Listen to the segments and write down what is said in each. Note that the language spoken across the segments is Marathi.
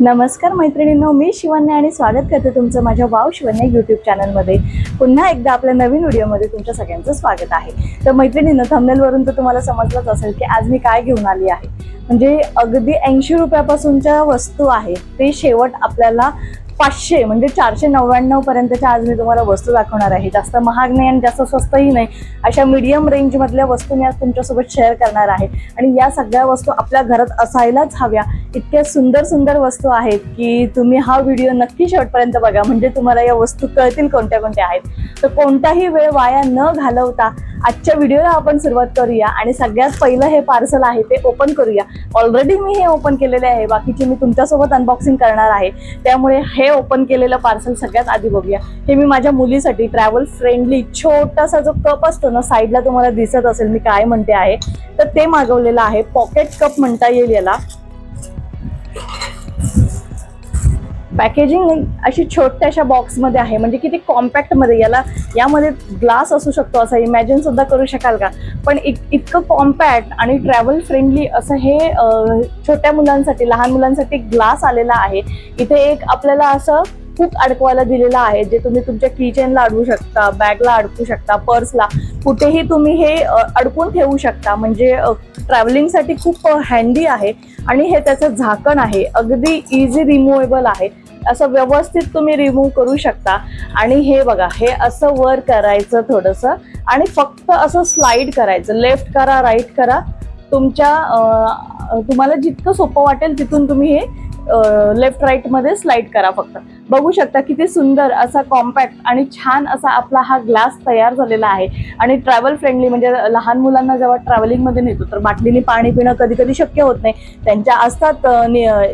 नमस्कार मैत्रिणींनो, मी शिवन्या आणि स्वागत करते तुमचं माझ्या वाव शिवन्या यूट्यूब चॅनलमध्ये। पुन्हा एकदा आपल्या नवीन व्हिडिओमध्ये तुमच्या सगळ्यांचं स्वागत आहे। तर मैत्रिणींनो, थंबनेलवरून तर तुम्हाला समजलंच असेल की आज मी काय घेऊन आली आहे। म्हणजे अगदी 80 रुपयापासूनच्या वस्तू आहे ते शेवट आपल्याला 500 म्हणजे 499 पर्यंतच्या आज मी तुम्हाला वस्तू दाखवणार आहे। जास्त महाग नाही आणि जास्त स्वस्तही नाही, अशा मीडियम रेंज मधल्या वस्तू मी आज तुमच्यासोबत शेअर करणार आहे। आणि या सगळ्या वस्तू आपल्या घरात असायलाच हव्या, इतक्या सुंदर सुंदर वस्तू आहेत की तुम्ही हा व्हिडिओ नक्की शेवटपर्यंत बघा, म्हणजे तुम्हाला या वस्तू कळतील कोणत्या कोणत्या आहेत। तर कोणताही वेळ वाया न घालवता आजच्या व्हिडिओला आपण सुरुवात करूया आणि सगळ्यात पहिलं हे पार्सल आहे ते ओपन करूया। ऑलरेडी मी हे ओपन केलेले आहे, बाकीचे मी तुमच्यासोबत अनबॉक्सिंग करणार आहे, त्यामुळे हे ओपन केलेलं पार्सल सगळ्यात आधी बघूया। हे मी माझ्या मुलीसाठी ट्रॅव्हल फ्रेंडली छोटासा जो कप असतो ना, साईडला तुम्हाला दिसत असेल मी काय म्हणते आहे, तर ते मागवलेलं आहे। पॉकेट कप म्हणता येईल याला। पॅकेजिंग अशी छोट्याशा बॉक्समध्ये आहे, म्हणजे किती कॉम्पॅक्ट मध्ये, यामध्ये ग्लास असू शकतो असं इमॅजिन सुद्धा करू शकाल का? पण इतकं कॉम्पॅक्ट आणि ट्रॅव्हल फ्रेंडली असं हे छोट्या मुलांसाठी, लहान मुलांसाठी ग्लास आलेला आहे। इथे एक आपल्याला असं हुक अडकवायला दिलेला आहे, जे तुम्ही तुमच्या किचनला अडवू शकता, बॅगला अडकू शकता, पर्सला, कुठेही तुम्ही हे अडकून ठेवू शकता। म्हणजे ट्रॅव्हलिंगसाठी खूप हँडी आहे। आणि हे त्याचं झाकण आहे, अगदी इझी रिमूव्हेबल आहे, असं व्यवस्थित तुम्ही रिमूव्ह करू शकता। आणि हे बघा, हे असं वर करायचं थोडंसं आणि फक्त असं स्लाइड करायचं, लेफ्ट करा राईट करा, तुम्हाला जितकं सोपं वाटेल तिथून तुम्ही हे लेफ्ट राईट मध्ये स्लाइड करा। फक्त बघू शकता किती सुंदर असा कॉम्पॅक्ट आणि छान असा आपला हा ग्लास तयार झालेला आहे। आणि ट्रॅव्हल फ्रेंडली, म्हणजे लहान मुलांना जेव्हा ट्रॅव्हलिंग मध्ये नेतो तर बाटलीने पाणी पिणं कधी कधी शक्य होत नाही, त्यांच्या असतात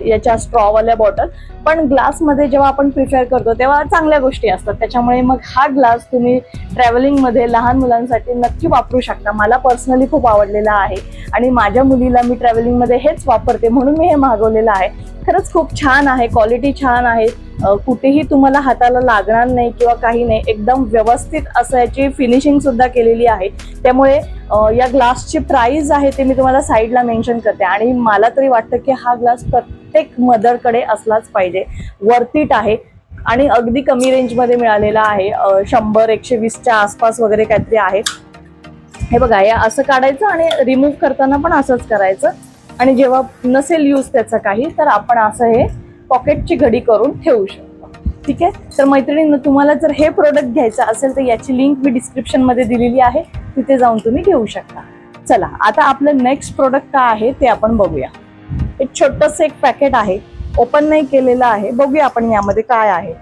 याच्या स्ट्रॉवाल्या बॉटल, पण ग्लासमध्ये जेव्हा आपण प्रिफर करतो तेव्हा चांगल्या गोष्टी असतात। त्याच्यामुळे मग हा ग्लास तुम्ही ट्रॅव्हलिंग मध्ये लहान मुलांसाठी नक्की वापरू शकता। मला पर्सनली खूप आवडलेला आहे आणि माझ्या मुलीला मी ट्रॅव्हलिंग मध्ये हेच वापरते, म्हणून मी हे मागवलेलं आहे। खरंच खूप छान आहे, क्वालिटी छान आहे, कुठेही तुम्हाला हाताला लागणार नाही किंवा काही नाही, एकदम व्यवस्थित असं याची फिनिशिंग सुद्धा केलेली आहे। त्यामुळे या ग्लासची प्राइस आहे ते मी तुम्हाला साईडला मेन्शन करते। आणि मला तरी वाटतं की हा ग्लास प्रत्येक मदरकडे असलाच पाहिजे, वर्थ इट आहे आणि अगदी कमी रेंजमध्ये मिळालेला आहे। 100-120च्या आसपास वगैरे काहीतरी आहे। हे बघा, या असं काढायचं आणि रिमूव्ह करताना पण असंच करायचं, आणि जेव्हा नसेल यूज त्याचा काही, तर आपण असं हे पॉकेटची घडी करून ठेवू शकतो। ठीक आहे, तर मैत्रिणींनो, तुम्हाला जर हे प्रोडक्ट घ्यायचं असेल तर याची लिंक मी डिस्क्रिप्शन मध्ये दिलेली आहे, तिथे जाऊन तुम्ही घेऊ शकता। चला, आता आपलं नेक्स्ट प्रोडक्ट काय आहे ते आपण बघूया। एक छोटंसं एक पॅकेट आहे, ओपन नाही केलेलं आहे, बघूया आपण यामध्ये काय आहे।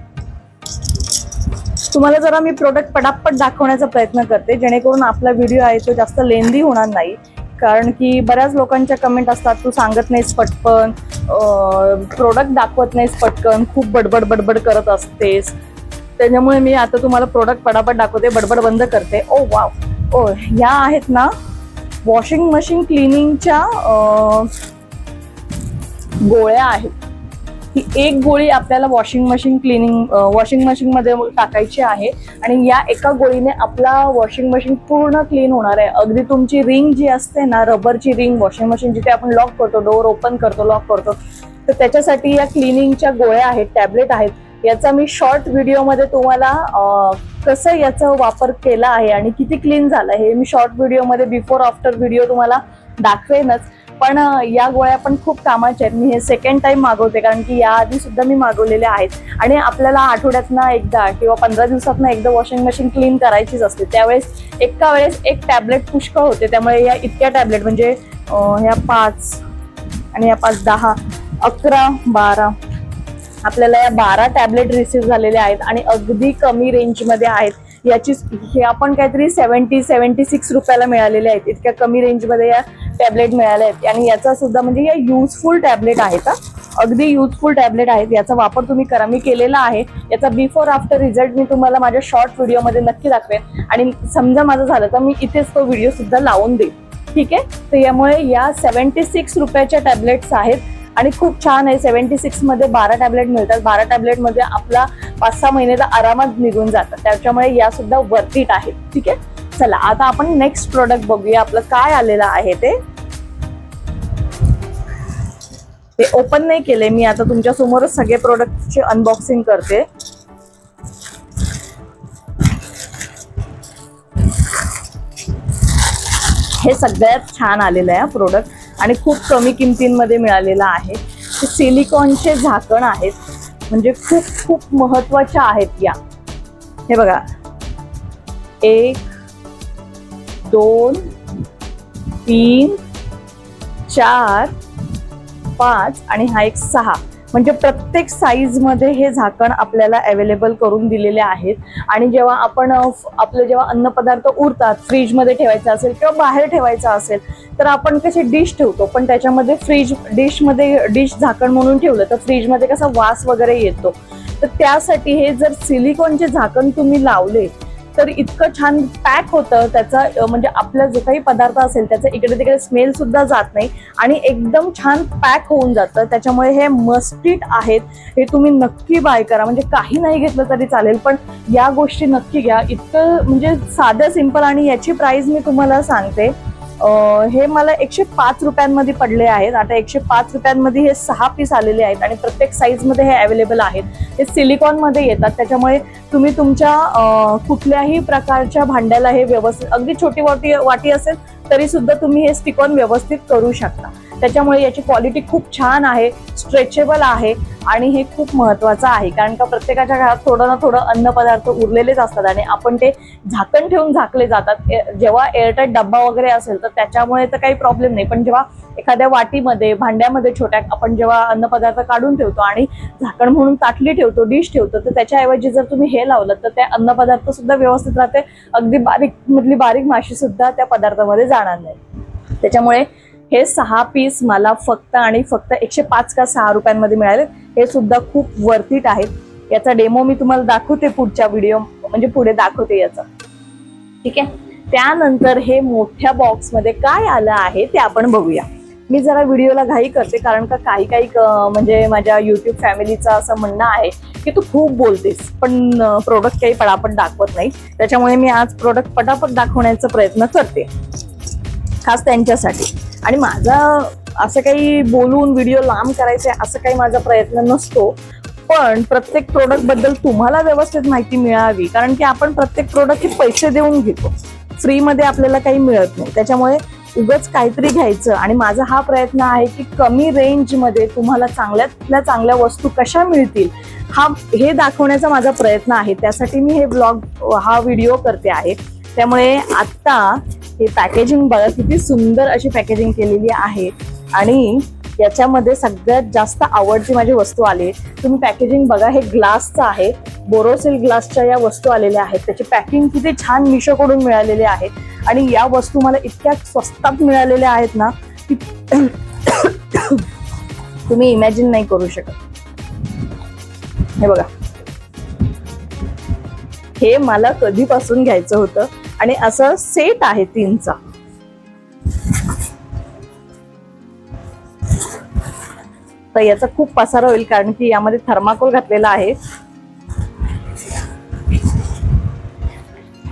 तुम्हाला जरा मी प्रोडक्ट पटापट दाखवण्याचा प्रयत्न करते, जेणेकरून आपला व्हिडिओ आहे तो जास्त लेंदी होणार नाही। कारण की बऱ्याच लोकांच्या कमेंट असतात, तू सांगत नाहीस पटकन, प्रोडक्ट दाखवत नाहीस पटकन, खूप बडबड बडबड करत असतेस। त्याच्यामुळे मी आता तुम्हाला प्रोडक्ट पटापट दाखवते, बडबड बंद करते। ओ वाव, ओ ह्या आहेत ना वॉशिंग मशीन क्लिनिंगच्या गोळ्या आहेत। ही एक गोळी आपल्याला वॉशिंग मशीन मध्ये टाकायची आहे आणि या एका गोळीने आपला वॉशिंग मशीन पूर्ण क्लीन होणार आहे। अगदी तुमची रिंग जी असते ना, रबरची रिंग, वॉशिंग मशीन जिथे आपण लॉक करतो, डोअर ओपन करतो, लॉक करतो, तर त्याच्यासाठी या क्लिनिंगच्या गोळ्या आहेत, टॅबलेट आहेत। याचा मी शॉर्ट व्हिडिओमध्ये तुम्हाला कसं याचा वापर केला आहे आणि किती क्लीन झालं हे मी शॉर्ट व्हिडिओमध्ये बिफोर आफ्टर व्हिडिओ तुम्हाला दाखवेनच। पण या गोळ्या पण खूप कामाच्या आहेत। मी हे सेकंड टाइम मागवते, कारण की याआधी सुद्धा मी मागवलेले आहेत आणि आपल्याला आठवड्यातनं एकदा किंवा 15 दिवसातनं एकदा वॉशिंग मशीन क्लीन करायचीच असते, त्यावेळेस एका वेळेस एक टॅबलेट पुष्कळ होते। त्यामुळे या इतक्या टॅबलेट, म्हणजे ह्या 5 आणि या 5, 10, 11, 12, आपल्याला या 12 टॅबलेट रिसीव्ह झालेले आहेत आणि अगदी कमी रेंजमध्ये आहेत। हे आपण काहीतरी 76 रुपयाला मिळालेले आहेत, इतक्या कमी रेंजमध्ये या टॅबलेट मिळाले आहेत। आणि याचा सुद्धा म्हणजे या युजफुल टॅबलेट आहेत, अगदी युजफुल टॅबलेट आहेत, याचा वापर तुम्ही करा। मी केलेला आहे, याचा बिफोर आफ्टर रिझल्ट मी तुम्हाला माझ्या शॉर्ट व्हिडिओमध्ये नक्की दाखवेन आणि समजा माझं झालं तर मी इथेच तो व्हिडिओ सुद्धा लावून देईन। ठीक आहे, तर यामुळे या 76 रुपयाच्या टॅबलेट्स आहेत आणि खूप छान आहे। 76 मध्ये 12 टॅबलेट मिळतात, 12 टॅबलेट मध्ये आपला 5-6 महिन्याचा आरामात निघून जातात, त्याच्यामुळे या सुद्धा वर्थ इट आहेत। ठीक आहे, चला आता आपण नेक्स्ट प्रोडक्ट बघूया, आपलं काय आलेलं आहे ते। हे ओपन नाही केले मी, आता तुमच्या समोरच सगळे प्रोडक्टची अनबॉक्सिंग करते. हे सगळ्यात छान आलेलं आहे प्रोडक्ट आणि खूप कमी किमतींमध्ये मिळालेलं आहे. हे सिलिकॉनचे झाकण आहेत, म्हणजे खूप खूप महत्वाच्या आहेत या. हे बघा, 1 2 3 4 5 आणि हा एक 6, म्हणजे प्रत्येक साईज मध्ये हे झाकण आपल्याला अवेलेबल करून दिलेले आहेत. आणि जेव्हा आपण आपले जेव्हा अन्नपदार्थ उरतात, फ्रीज मध्ये ठेवायचं असेल किंवा बाहेर ठेवायचं असेल, तर आपण कसे डिश ठेवतो, पण त्याच्यामध्ये डिश झाकण म्हणून ठेवलं तर फ्रीज मध्ये कसा वास वगैरे येतो. तर त्यासाठी हे जर सिलिकॉनचे झाकण तुम्ही लावले तर इतकं छान पॅक होतं त्याचा, म्हणजे आपला जो काही पदार्थ असेल त्याचा इकडे तिकडे स्मेल सुद्धा जात नाही आणि एकदम छान पॅक होऊन जातं. त्याच्यामुळे हे मस्ट इट आहेत, हे तुम्ही नक्की बाय करा. म्हणजे काही नाही घेतलं तरी चालेल, पण या गोष्टी नक्की घ्या. इतकं म्हणजे साधं सिंपल. आणि याची प्राइस मी तुम्हाला सांगते, हे मला 105 रुपयांमध्ये पडले आहेत. आता 105 रुपयांमध्ये हे 6 पीस आलेले आहेत आणि प्रत्येक साईज मध्ये हे अवेलेबल आहेत. हे सिलिकॉन मध्ये येतात, त्याच्यामुळे तुम्ही तुमच्या कुठल्याही प्रकारच्या भांड्याला हे व्यवस्थित, अगदी छोटी वाटी असेल तरी सुद्धा तुम्ही हे स्टिक ऑन व्यवस्थित करू शकता. त्याच्यामुळे याची क्वालिटी खूप छान आहे, स्ट्रेचेबल आहे आणि हे खूप महत्वाचं आहे. कारण का प्रत्येकाच्या घरात थोडं ना थोडं अन्न पदार्थ उरलेलेच असतात आणि आपण ते झाकण ठेवून झाकले जातात. जेव्हा एअरटाईट डब्बा वगैरे असेल तर त्याच्यामुळे तर काही प्रॉब्लेम नाही, पण जेव्हा एखाद्या वाटीमध्ये, भांड्यामध्ये छोट्या आपण जेव्हा अन्न पदार्थ काढून ठेवतो आणि झाकण म्हणून ताटली ठेवतो, डिश ठेवतो, तर त्याच्याऐवजी जर तुम्ही हे लावलं तर त्या अन्न पदार्थ सुद्धा व्यवस्थित राहते. अगदी बारीक माशी सुद्धा त्या पदार्थामध्ये जाणार नाही. त्याच्यामुळे हे 6 पीस मला फक्त आणि फक्त 105 का 6 रुपयांमध्ये मिळाले. हे सुद्धा खूप वर्थ इट आहेत. याचा डेमो मी तुम्हाला दाखवते पुढच्या व्हिडिओ, म्हणजे पुढे दाखवते याचा. ठीक आहे. त्यानंतर हे मोठ्या बॉक्समध्ये काय आलं आहे ते आपण बघूया. मी जरा व्हिडिओला घाई करते, कारण का काही म्हणजे माझ्या युट्यूब फॅमिलीचं असं म्हणणं आहे की तू खूप बोलतेस पण प्रोडक्ट काही पटापट दाखवत नाही. त्याच्यामुळे मी आज प्रोडक्ट पटापट दाखवण्याचा प्रयत्न करते, खास त्यांच्यासाठी. आणि माझा असं काही बोलून व्हिडिओ लांब करायचे असं काही माझा प्रयत्न नसतो, पण प्रत्येक प्रोडक्ट बद्दल तुम्हाला व्यवस्थित माहिती मिळावी. कारण की आपण प्रत्येक प्रोडक्टचे पैसे देऊन घेतो, फ्रीमध्ये आपल्याला काही मिळत नाही. त्याच्यामुळे उगाच काहीतरी घ्यायचं. आणि माझा हा प्रयत्न आहे की कमी रेंजमध्ये तुम्हाला चांगल्यातल्या चांगल्या वस्तू कशा मिळतील हे दाखवण्याचा माझा प्रयत्न आहे. त्यासाठी मी हे हा व्हिडिओ करते आहे. त्यामुळे आता हे पॅकेजिंग बघा, किती सुंदर अशी पॅकेजिंग केलेली आहे. आणि याच्यामध्ये सगळ्यात जास्त आवडती माझी वस्तू आली. तुम्ही पॅकेजिंग बघा, हे ग्लासचं आहे, बोरोसिल ग्लासच्या या वस्तू आलेल्या आहेत. त्याची पॅकिंग किती छान मिशोकडून मिळालेली आहे. आणि या वस्तू मला इतक्या स्वस्तात मिळालेल्या आहेत ना की तुम्ही इमॅजिन नाही करू शकत. हे बघा, हे मला कधीपासून घ्यायचं होतं आणि असं सेट आहे 3चा. तर याचा खूप पसारा होईल कारण की यामध्ये थर्माकोल घातलेला आहे.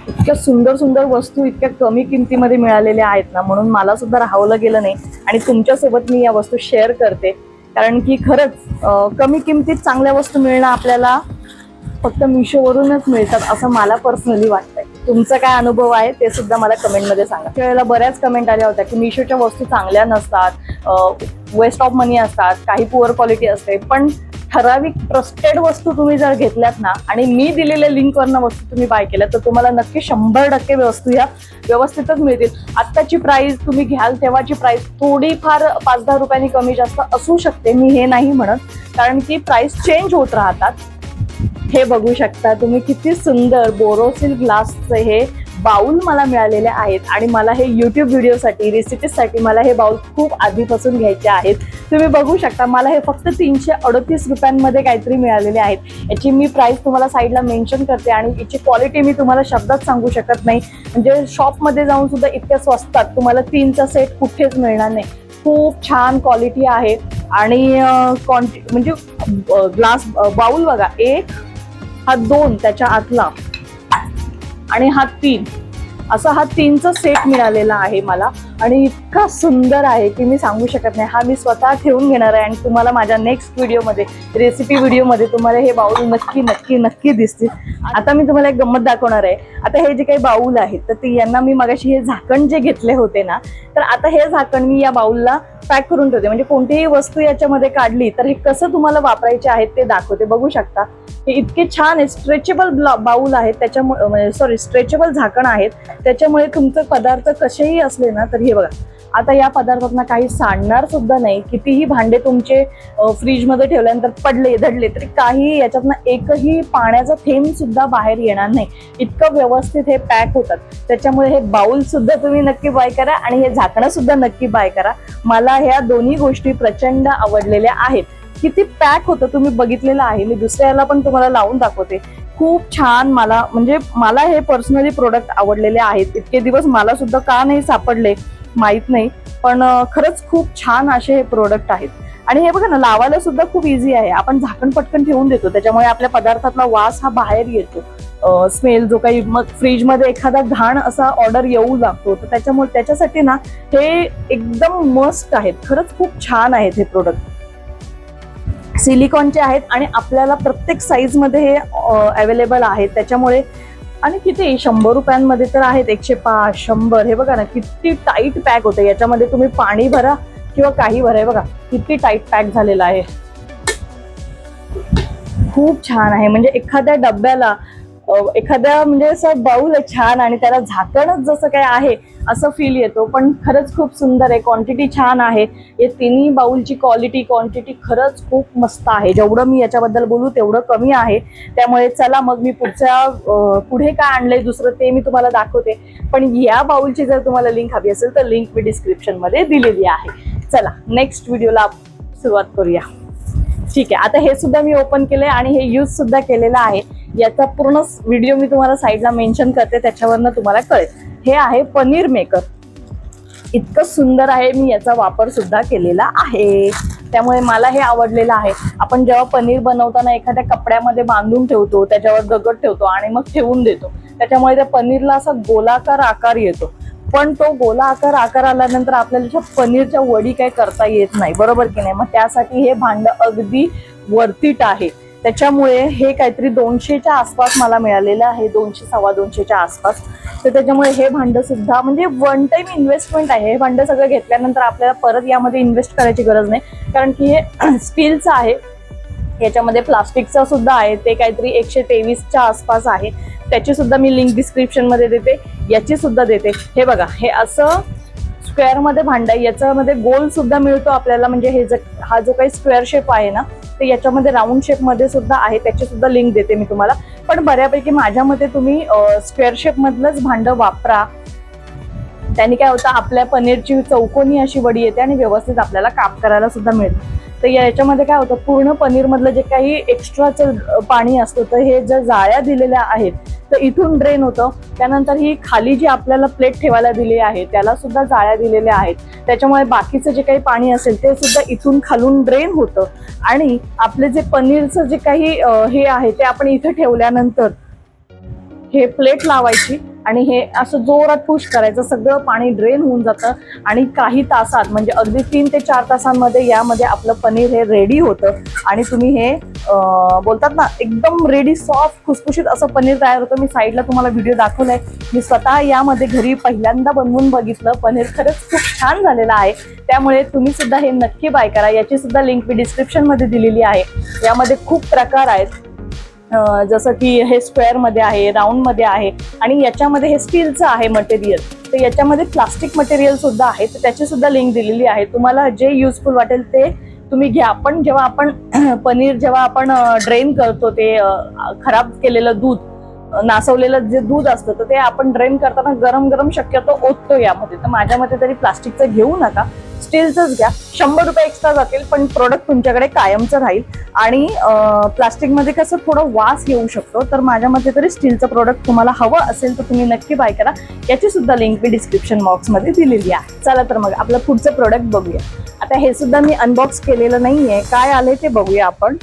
इतक्या सुंदर सुंदर वस्तू इतक्या कमी किमतीमध्ये मिळालेल्या आहेत ना, म्हणून मला सुद्धा राहवलं गेलं नाही आणि तुमच्यासोबत मी या वस्तू शेअर करते. कारण की खरंच कमी किमतीत चांगल्या वस्तू मिळणं आपल्याला फक्त मिशोवरूनच मिळतात असं मला पर्सनली वाटतंय. तुमचा काय अनुभव आहे ते सुद्धा मला कमेंटमध्ये सांगा. त्यावेळेला बऱ्याच कमेंट आल्या होत्या की मिशोच्या वस्तू चांगल्या नसतात, वेस्ट ऑफ मनी असतात, काही पुअर क्वालिटी असते. पण ठराविक ट्रस्टेड वस्तू तुम्ही जर घेतल्यात ना आणि मी दिलेल्या लिंकवरनं वस्तू तुम्ही बाय केल्या तर तुम्हाला नक्की 100% वस्तू ह्या व्यवस्थितच मिळतील. आत्ताची प्राइस तुम्ही घ्याल तेव्हाची प्राइस थोडीफार 5-10 रुपयांनी कमी जास्त असू शकते, मी हे नाही म्हणत, कारण की प्राइस चेंज होत राहतात. हे बघू शकता तुम्ही, किती सुंदर बोरोसिल ग्लासचे हे बाउल मला मिळालेले आहेत. आणि मला हे युट्यूब व्हिडिओसाठी, रेसिपीसाठी मला हे बाउल खूप आधीपासून घ्यायचे आहेत. तुम्ही बघू शकता मला हे फक्त 338 रुपयांमध्ये काहीतरी मिळालेले आहेत. याची मी प्राइस तुम्हाला साईडला मेन्शन करते आणि याची क्वालिटी मी तुम्हाला शब्दात सांगू शकत नाही. म्हणजे शॉपमध्ये जाऊन सुद्धा इतक्या स्वस्तात तुम्हाला 3चा सेट कुठेच मिळणार नाही. खूप छान क्वालिटी आहे. आणि म्हणजे ग्लास बाउल बघा, 1 हा 2 त्याच्या आतला आणि हा 3 असा हा 3चा सेट मिळालेला आहे मला. आणि इतका सुंदर आहे की मी सांगू शकत नाही. हा मी स्वतः ठेवून घेणार आहे आणि तुम्हाला माझ्या नेक्स्ट व्हिडिओमध्ये, रेसिपी व्हिडिओमध्ये तुम्हाला हे बाउल नक्की नक्की नक्की दिसतील. आता मी तुम्हाला एक गंमत दाखवणार आहे. आता हे जे काही बाउल आहेत तर ते यांना मी मगाशी हे झाकण जे घेतले होते ना, तर आता हे झाकण मी या बाउलला पॅक करून ठेवते. म्हणजे कोणतीही वस्तू याच्यामध्ये काढली तर हे कसं तुम्हाला वापरायचे आहेत ते दाखवते. बघू शकता हे इतके छान स्ट्रेचेबल बाउल आहेत, त्याच्यामुळे स्ट्रेचेबल झाकण आहेत, त्याच्यामुळे तुमचे पदार्थ कसेही असले ना तर हे बघा, आता या पदार्थांना काही सांडणार सुद्धा नाही. कितीही भांडे तुमचे फ्रीजमध्ये ठेवल्यानंतर पडले धडले तरी काही याच्यातनं एकही पाण्याचा थेंब सुद्धा बाहेर येणार नाही. इतकं व्यवस्थित हे पॅक होतात. त्याच्यामुळे हे बाउल सुद्धा तुम्ही नक्की बाय करा आणि हे झाकणं सुद्धा नक्की बाय करा. मला ह्या दोन्ही गोष्टी प्रचंड आवडलेल्या आहेत. किती पॅक होतं तुम्ही बघितलेलं आहे. मी दुसऱ्याला पण तुम्हाला लावून दाखवते. खूप छान. मला हे पर्सनली प्रोडक्ट आवडलेले आहेत. इतके दिवस मला सुद्धा का नाही सापडले माहित नाही, पण खरंच खूप छान असे हे प्रोडक्ट आहेत. आणि हे बघा ना, लावायला सुद्धा खूप इझी आहे. आपण झाकण पटकन ठेवून देतो, त्याच्यामुळे आपल्या पदार्थातला वास हा बाहेर येतो, स्मेल जो काही. मग फ्रीजमध्ये एखादा घाण असा ऑर्डर येऊ लागतो, तर त्याच्यासाठी ना हे एकदम मस्त आहेत. खरंच खूप छान आहेत हे प्रोडक्ट. सिलिकॉनचे आहेत आणि आपल्याला प्रत्येक साईज मध्ये हे अवेलेबल आहेत. त्याच्यामुळे आणि किती 100 रुपयांमध्ये तर आहेत, 105, 100. हे बघा ना किती टाईट पॅक होते. याच्यामध्ये तुम्ही पाणी भरा किंवा काही भरा, हे बघा किती टाईट पॅक झालेला आहे. खूप छान आहे. म्हणजे एखाद्या डब्याला एखाद्या म्हणजे असं बाउल छान आणि त्याला झाकणच जसं काय आहे असं फील येतो. पण खरंच खूप सुंदर आहे. क्वांटिटी छान आहे. हे तिन्ही बाउलची क्वांटिटी खरंच खूप मस्त आहे. जेवढं मी याच्याबद्दल बोलू तेवढं कमी आहे. त्यामुळे चला मग मी पुढे काय आणलंय दुसरं ते मी तुम्हाला दाखवते. पण या बाउलची जर तुम्हाला लिंक हवी असेल तर लिंक मी डिस्क्रिप्शन मध्ये दिलेली आहे. चला नेक्स्ट व्हिडिओला सुरुवात करूया. ठीक आहे. आता हे सुद्धा मी ओपन केलंय आणि हे यूज सुद्धा केलेलं आहे. याचा पूर्ण व्हिडिओ मी तुम्हाला साईडला मेन्शन करते, त्याच्यावरनं तुम्हाला कळेल. हे आहे पनीर मेकर. इतकं सुंदर आहे. मी याचा वापर सुद्धा केलेला आहे, त्यामुळे मला हे आवडलेलं आहे. आपण जेव्हा पनीर बनवताना एखाद्या कपड्यामध्ये बांधून ठेवतो, त्याच्यावर दगड ठेवतो आणि मग ठेवून देतो, त्याच्यामुळे त्या पनीरला असा गोलाकार आकार येतो. पण तो गोला आकार आल्यानंतर आपल्याला पनीरच्या वडी काही करता येत नाही, बरोबर की नाही. मग त्यासाठी हे भांड अगदी वर्थिट आहे. त्याच्यामुळे हे काहीतरी 200च्या आसपास मला मिळालेलं आहे, 200 250च्या आसपास. तर त्याच्यामुळे हे भांड सुद्धा म्हणजे वन टाइम इन्व्हेस्टमेंट आहे. हे भांड सगळं घेतल्यानंतर आपल्याला परत यामध्ये इन्व्हेस्ट करायची गरज नाही, कारण की हे स्टीलचं आहे. याच्यामध्ये प्लास्टिकचा सुद्धा आहे, ते काहीतरी 123च्या आसपास आहे. त्याची सुद्धा मी लिंक डिस्क्रिप्शन मध्ये देते, याची सुद्धा देते. हे बघा, हे असं स्क्वेअर मध्ये भांड आहे. याच्यामध्ये गोल सुद्धा मिळतो आपल्याला. म्हणजे हा जो काही स्क्वेअर शेप आहे ना, ते याच्यामध्ये राऊंड शेप मध्ये सुद्धा आहे. त्याची सुद्धा लिंक देते मी तुम्हाला. पण बऱ्यापैकी माझ्या मते तुम्ही स्क्वेअर शेप मधलंच भांड वापरा. त्याने काय होतं, आपल्या पनीरची चौकोनी अशी वडी येते आणि व्यवस्थित आपल्याला काप करायला सुद्धा मिळतं. तर याच्यामध्ये काय होतं, पूर्ण पनीर मधलं जे काही एक्स्ट्राचं पाणी असतं तर हे ज्या जाळ्या दिलेल्या आहेत तर इथून ड्रेन होतं. त्यानंतर ही खाली जी आपल्याला प्लेट ठेवायला दिली आहे त्याला सुद्धा जाळ्या दिलेल्या आहेत. त्याच्यामुळे बाकीचं जे काही पाणी असेल ते सुद्धा इथून खालून ड्रेन होतं. आणि आपले जे पनीरचं जे काही हे आहे ते आपण इथे ठेवल्यानंतर हे प्लेट लावायची आणि हे असं जोरात पुश करायचं, सगळं पाणी ड्रेन होऊन जातं. आणि काही तासात म्हणजे अगदी 3 ते 4 तासांमध्ये यामध्ये आपलं पनीर हे रेडी होतं. आणि तुम्ही हे बोलतात ना, एकदम रेडी सॉफ्ट खुसखुशीत असं पनीर तयार होतं. मी साईडला तुम्हाला व्हिडिओ दाखवलाय. मी स्वतः यामध्ये घरी पहिल्यांदा बनवून बघितलं. पनीर खरंच खूप छान झालेलं आहे. त्यामुळे तुम्ही सुद्धा हे नक्की बाय करा. याची सुद्धा लिंक मी डिस्क्रिप्शन मध्ये दिलेली आहे. यामध्ये खूप प्रकार आहेत, जसं की हे स्क्वेअर मध्ये आहे, राऊंड मध्ये आहे आणि याच्यामध्ये हे स्टीलचं आहे मटेरियल. तर याच्यामध्ये प्लास्टिक मटेरियल सुद्धा आहे, तर त्याची सुद्धा लिंक दिलेली आहे. तुम्हाला जे युजफुल वाटेल ते तुम्ही घ्या. पण जेव्हा आपण पनीर ड्रेन करतो, ते खराब केलेलं दूध, नासवलेलं जे दूध असतं तर ते आपण ड्रेन करताना गरम गरम शक्यतो ओततो यामध्ये. तर माझ्या मते तरी प्लास्टिकचं घेऊ नका, स्टीलचंच घ्या. 100 रुपये एक्स्ट्रा जातील पण प्रोडक्ट तुमच्याकडे कायमचं राहील. आणि प्लास्टिकमध्ये कसं थोडं वास येऊ शकतो, तर माझ्या मते तरी स्टीलचं प्रोडक्ट तुम्हाला हवं असेल तर तुम्ही नक्की बाय करा. याची सुद्धा लिंक मी डिस्क्रिप्शन बॉक्समध्ये दिलेली आहे. चला तर मग आपलं पुढचं प्रोडक्ट बघूया. आता हे सुद्धा मी अनबॉक्स केलेलं नाहीये, काय आलंय ते बघूया आपण.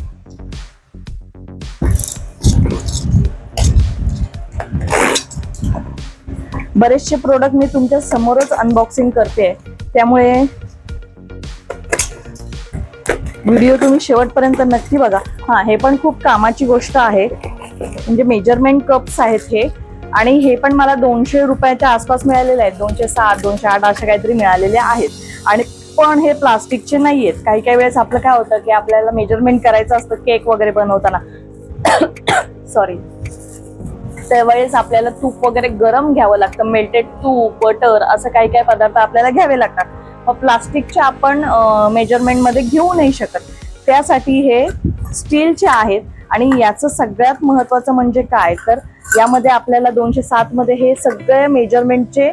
बरेचसे प्रोडक्ट मी तुमच्या समोरच अनबॉक्सिंग करते, त्यामुळे व्हिडिओ तुम्ही शेवटपर्यंत नक्की बघा. हा, हे पण खूप कामाची गोष्ट आहे. म्हणजे मेजरमेंट कप्स आहेत हे, आणि हे पण मला 200 रुपयाच्या आसपास मिळालेले आहेत. 207, 208 असे काहीतरी मिळालेले आहेत. आणि पण हे प्लास्टिकचे नाही आहेत. काही काही वेळेस आपलं काय होतं की आपल्याला मेजरमेंट करायचं असतं केक वगैरे बनवताना सॉरी, त्यावेळेस आपल्याला तूप वगैरे गरम घ्यावं लागतं. मेल्टेड तूप, बटर, असं काही काही पदार्थ आपल्याला घ्यावे लागतात. मग प्लास्टिकचे आपण मेजरमेंट मध्ये घेऊ नाही शकत. त्यासाठी हे स्टीलचे आहेत. आणि याचं सगळ्यात महत्वाचं म्हणजे काय, तर यामध्ये आपल्याला 207 मध्ये हे सगळे मेजरमेंटचे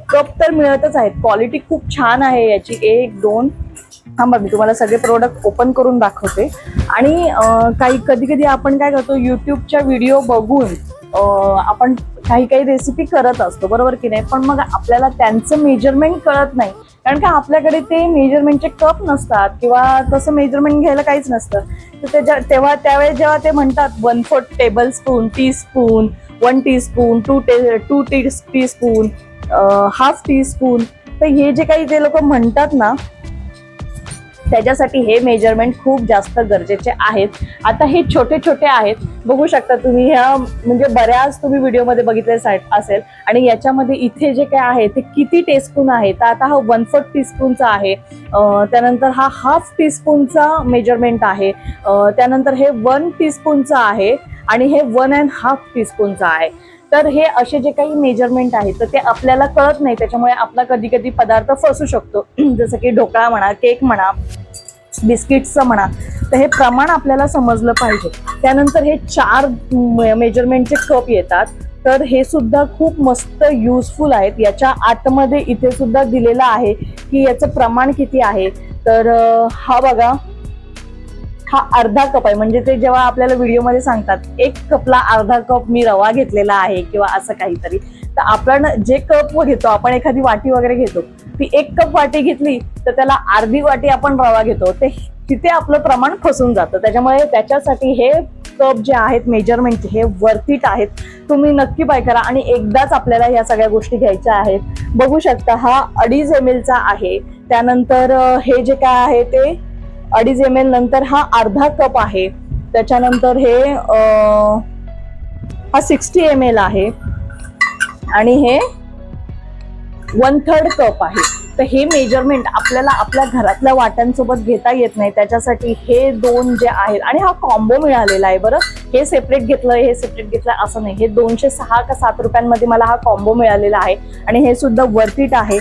कप तर मिळतच आहेत. क्वालिटी खूप छान आहे याची. 1, 2, थांबा मी तुम्हाला सगळे प्रोडक्ट ओपन करून दाखवते. आणि काही कधी कधी आपण काय करतो, युट्यूबच्या व्हिडिओ बघून आपण काही काही रेसिपी करत असतो, बरोबर की नाही. पण मग आपल्याला त्यांचं मेजरमेंट कळत नाही, कारण का आपल्याकडे ते मेजरमेंटचे कप नसतात किंवा तसं मेजरमेंट घ्यायला काहीच नसतं. तर त्यावेळेस जेव्हा ते म्हणतात 1/4 tablespoon, teaspoon, 1 teaspoon, 2 teaspoon, half teaspoon, तर हे जे काही ते लोक म्हणतात ना, त्याच्यासाठी हे मेजरमेंट खूप जास्त गरजेचे आहेत. आता हे छोटे छोटे आहेत, बघू शकता तुम्ही. ह्या म्हणजे बऱ्याच तुम्ही व्हिडिओमध्ये बघितले असेल. आणि याच्यामध्ये इथे जे काय आहे ते किती टीस्पून आहे, तर आता हा 1/4 टीस्पूनचा आहे. त्यानंतर हा हाफ टीस्पूनचा मेजरमेंट आहे. त्यानंतर हे 1 टीस्पूनचा आहे. आणि हे 1.5 टीस्पूनचा आहे. तर हे असे जे काही मेजरमेंट आहेत तर ते आपल्याला कळत नाही, त्याच्यामुळे आपला कधी कधी पदार्थ फसू शकतो. जसं की ढोकळा म्हणा, केक म्हणा, बिस्किट्सचं म्हणा. तर हे प्रमाण आपल्याला समजलं पाहिजे. त्यानंतर हे 4 मेजरमेंटचे कप येतात. तर हे सुद्धा खूप मस्त युजफुल आहेत. याच्या आतमध्ये इथे सुद्धा दिलेलं आहे की याचं प्रमाण किती आहे. तर हा बघा, हा अर्धा कप आहे. म्हणजे ते जेव्हा आपल्याला व्हिडिओमध्ये सांगतात 1 कपला अर्धा कप मी रवा घेतलेला आहे किंवा असं काहीतरी, तर आपण जे कप घेतो, आपण एखादी वाटी वगैरे घेतो, ती 1 कप वाटी घेतली तर त्याला अर्धी वाटी आपण रवा घेतो, ते तिथे आपलं प्रमाण फसून जातं. त्याच्यामुळे त्याच्यासाठी हे कप जे आहेत मेजरमेंटचे हे वर्थ इट आहेत. तुम्ही नक्की बाय करा. आणि एकदाच आपल्याला या सगळ्या गोष्टी घ्यायच्या आहेत. बघू शकता हा 2.5 ml चा आहे. त्यानंतर हे जे काय आहे ते 2.5 ml, नंतर हा अर्धा कप आहे. त्याच्यानंतर हे हा 60 ml आहे. आणि हे 1/3 कप आहे. तर हे मेजरमेंट आपल्याला आपल्या घरातल्या वाट्यांसोबत घेता येत नाही, त्याच्यासाठी हे 2 जे आहेत. आणि हा कॉम्बो मिळालेला आहे बरं. हे सेपरेट घेतलं, हे सेपरेट घेतलं असं नाही. हे 206 का 7 रुपयांमध्ये मला हा कॉम्बो मिळालेला आहे. आणि हे सुद्धा वर्थ इट आहे.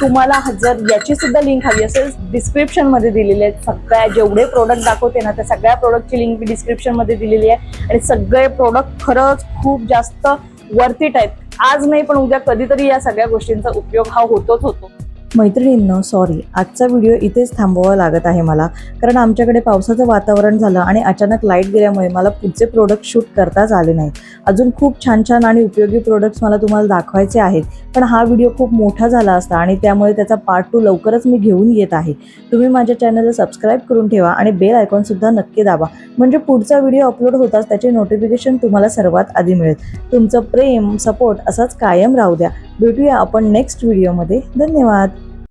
तुम्हाला जर याची सुद्धा लिंक हवी असेल, डिस्क्रिप्शन मध्ये दिलेली आहे. सगळ्या जेवढे प्रोडक्ट दाखवते ना, त्या सगळ्या प्रोडक्टची लिंक मी डिस्क्रिप्शन मध्ये दिलेली आहे. आणि सगळे प्रोडक्ट खरंच खूप जास्त वर्थ इट आहेत. आज नाही पण उद्या कधीतरी या सगळ्या गोष्टींचा उपयोग हा होतोच होतो. मैत्रिणींनो, सॉरी, आजचा व्हिडिओ इथेच थांबवावा लागत आहे मला, कारण आमच्याकडे पावसाचं वातावरण झालं आणि अचानक लाईट गेल्यामुळे मला पुढचे प्रोडक्ट शूट करताच आले नाहीत. अजून खूप छान छान आणि उपयोगी प्रोडक्ट्स मला तुम्हाला दाखवायचे आहेत, पण हा व्हिडिओ खूप मोठा झाला असता आणि त्यामुळे त्याचा पार्ट 2 लवकरच मी घेऊन येत आहे. तुम्ही माझ्या चॅनलला सबस्क्राईब करून ठेवा आणि बेल आयकॉनसुद्धा नक्की दाबा, म्हणजे पुढचा व्हिडिओ अपलोड होताच त्याचे नोटिफिकेशन तुम्हाला सर्वात आधी मिळेल. तुमचं प्रेम, सपोर्ट असाच कायम राहू द्या. भेटूया आपण नेक्स्ट व्हिडिओमध्ये. धन्यवाद.